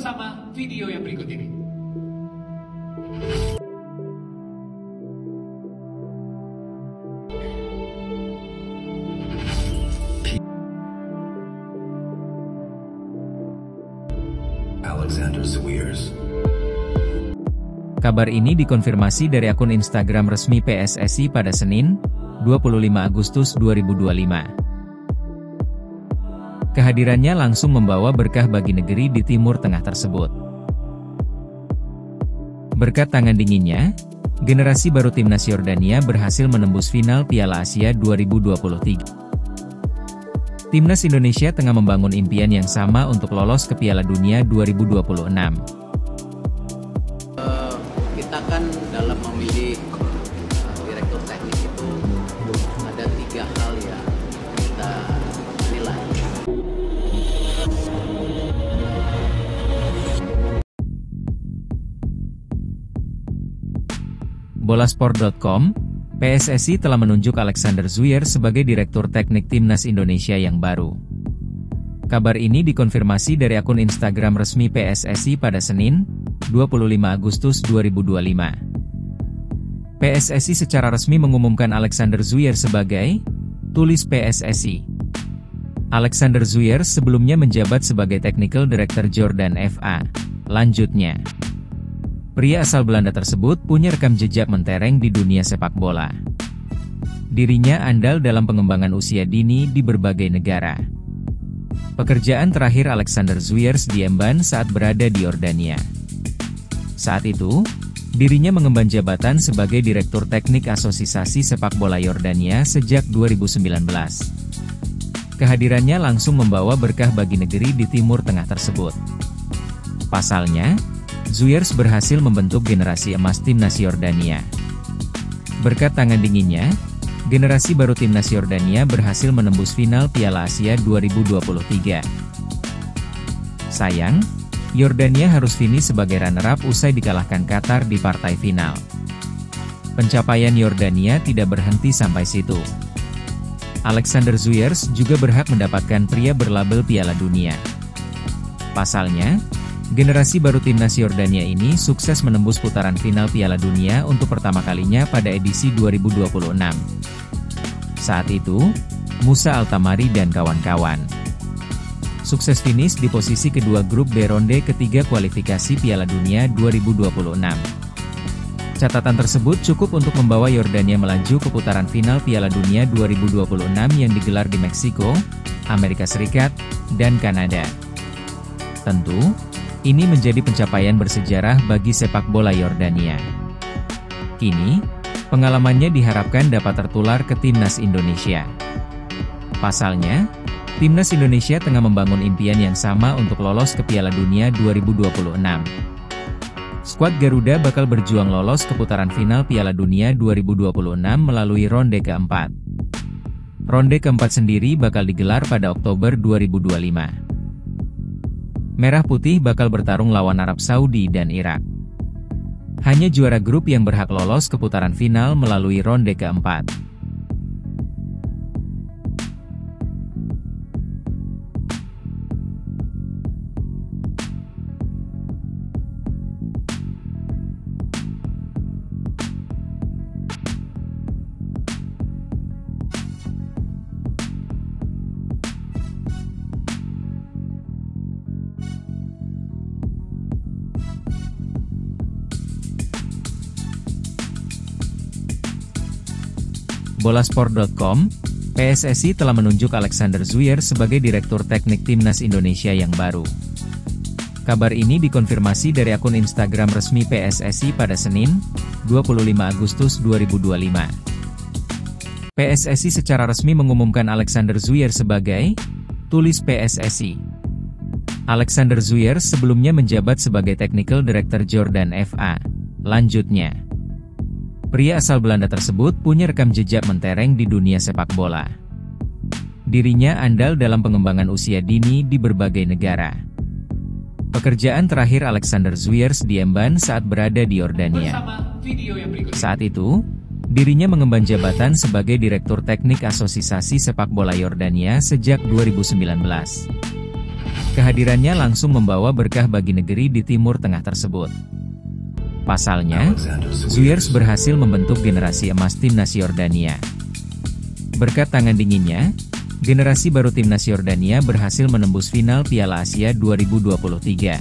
bersama video yang berikut ini. Alexander Zwiers. Kabar ini dikonfirmasi dari akun Instagram resmi PSSI pada Senin, 25 Agustus 2025. Kehadirannya langsung membawa berkah bagi negeri di Timur Tengah tersebut. Berkat tangan dinginnya, generasi baru timnas Yordania berhasil menembus final Piala Asia 2023. Timnas Indonesia tengah membangun impian yang sama untuk lolos ke Piala Dunia 2026. Kita kan dalam memilih direktur teknik itu ada 3 hal yang kita nilai. Bolasport.com, PSSI telah menunjuk Alexander Zwiers sebagai Direktur Teknik Timnas Indonesia yang baru. Kabar ini dikonfirmasi dari akun Instagram resmi PSSI pada Senin, 25 Agustus 2025. PSSI secara resmi mengumumkan Alexander Zwiers sebagai, tulis PSSI. Alexander Zwiers sebelumnya menjabat sebagai Technical Director Jordan FA. Lanjutnya, pria asal Belanda tersebut punya rekam jejak mentereng di dunia sepak bola. Dirinya andal dalam pengembangan usia dini di berbagai negara. Pekerjaan terakhir Alexander Zwiers diemban saat berada di Yordania. Saat itu, dirinya mengemban jabatan sebagai Direktur Teknik Asosiasi Sepak Bola Yordania sejak 2019. Kehadirannya langsung membawa berkah bagi negeri di Timur Tengah tersebut. Pasalnya, Zwiers berhasil membentuk generasi emas timnas Yordania. Berkat tangan dinginnya, generasi baru timnas Yordania berhasil menembus final Piala Asia 2023. Sayang, Yordania harus finish sebagai runner-up usai dikalahkan Qatar di partai final. Pencapaian Yordania tidak berhenti sampai situ. Alexander Zwiers juga berhak mendapatkan pria berlabel Piala Dunia. Pasalnya, generasi baru timnas Yordania ini sukses menembus putaran final Piala Dunia untuk pertama kalinya pada edisi 2026. Saat itu, Musa Altamari dan kawan-kawan sukses finish di posisi kedua grup B ronde ketiga kualifikasi Piala Dunia 2026. Catatan tersebut cukup untuk membawa Yordania melaju ke putaran final Piala Dunia 2026 yang digelar di Meksiko, Amerika Serikat, dan Kanada. Tentu, ini menjadi pencapaian bersejarah bagi sepak bola Yordania. Kini, pengalamannya diharapkan dapat tertular ke timnas Indonesia. Pasalnya, timnas Indonesia tengah membangun impian yang sama untuk lolos ke Piala Dunia 2026. Skuad Garuda bakal berjuang lolos ke putaran final Piala Dunia 2026 melalui ronde keempat. Ronde keempat sendiri bakal digelar pada Oktober 2025. Merah Putih bakal bertarung lawan Arab Saudi dan Irak. Hanya juara grup yang berhak lolos ke putaran final melalui ronde keempat. Bolasport.com, PSSI telah menunjuk Alexander Zwiers sebagai Direktur Teknik Timnas Indonesia yang baru. Kabar ini dikonfirmasi dari akun Instagram resmi PSSI pada Senin, 25 Agustus 2025. PSSI secara resmi mengumumkan Alexander Zwiers sebagai, tulis PSSI. Alexander Zwiers sebelumnya menjabat sebagai Technical Director Jordan FA. Lanjutnya, pria asal Belanda tersebut punya rekam jejak mentereng di dunia sepak bola. Dirinya andal dalam pengembangan usia dini di berbagai negara. Pekerjaan terakhir Alexander Zwiers diemban saat berada di Yordania. Saat itu, dirinya mengemban jabatan sebagai Direktur Teknik Asosiasi Sepak Bola Yordania sejak 2019. Kehadirannya langsung membawa berkah bagi negeri di Timur Tengah tersebut. Pasalnya, Zuyers berhasil membentuk generasi emas timnas Yordania. Berkat tangan dinginnya, generasi baru timnas Yordania berhasil menembus final Piala Asia 2023.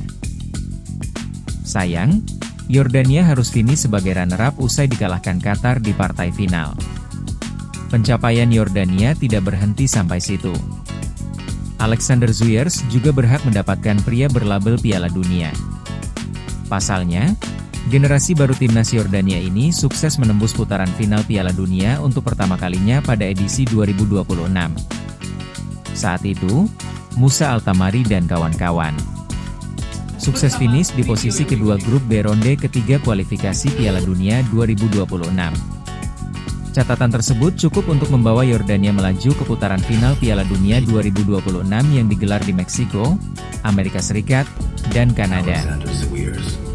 Sayang, Yordania harus finish sebagai runner-up usai dikalahkan Qatar di partai final. Pencapaian Yordania tidak berhenti sampai situ. Alexander Zuyers juga berhak mendapatkan pria berlabel Piala Dunia. Pasalnya, generasi baru timnas Yordania ini sukses menembus putaran final Piala Dunia untuk pertama kalinya pada edisi 2026. Saat itu, Musa Altamari dan kawan-kawan sukses finish di posisi kedua grup B ronde ketiga kualifikasi Piala Dunia 2026. Catatan tersebut cukup untuk membawa Yordania melaju ke putaran final Piala Dunia 2026 yang digelar di Meksiko, Amerika Serikat, dan Kanada.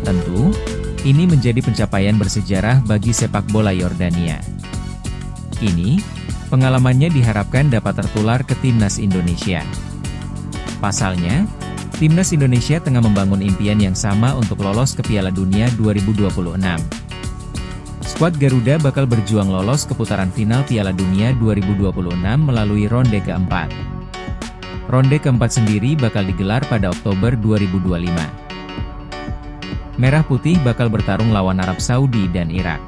Tentu, ini menjadi pencapaian bersejarah bagi sepak bola Yordania. Kini, pengalamannya diharapkan dapat tertular ke timnas Indonesia. Pasalnya, timnas Indonesia tengah membangun impian yang sama untuk lolos ke Piala Dunia 2026. Skuad Garuda bakal berjuang lolos ke putaran final Piala Dunia 2026 melalui ronde keempat. Ronde keempat sendiri bakal digelar pada Oktober 2025. Merah Putih bakal bertarung lawan Arab Saudi dan Irak.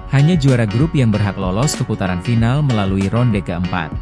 Hanya juara grup yang berhak lolos ke putaran final melalui ronde keempat.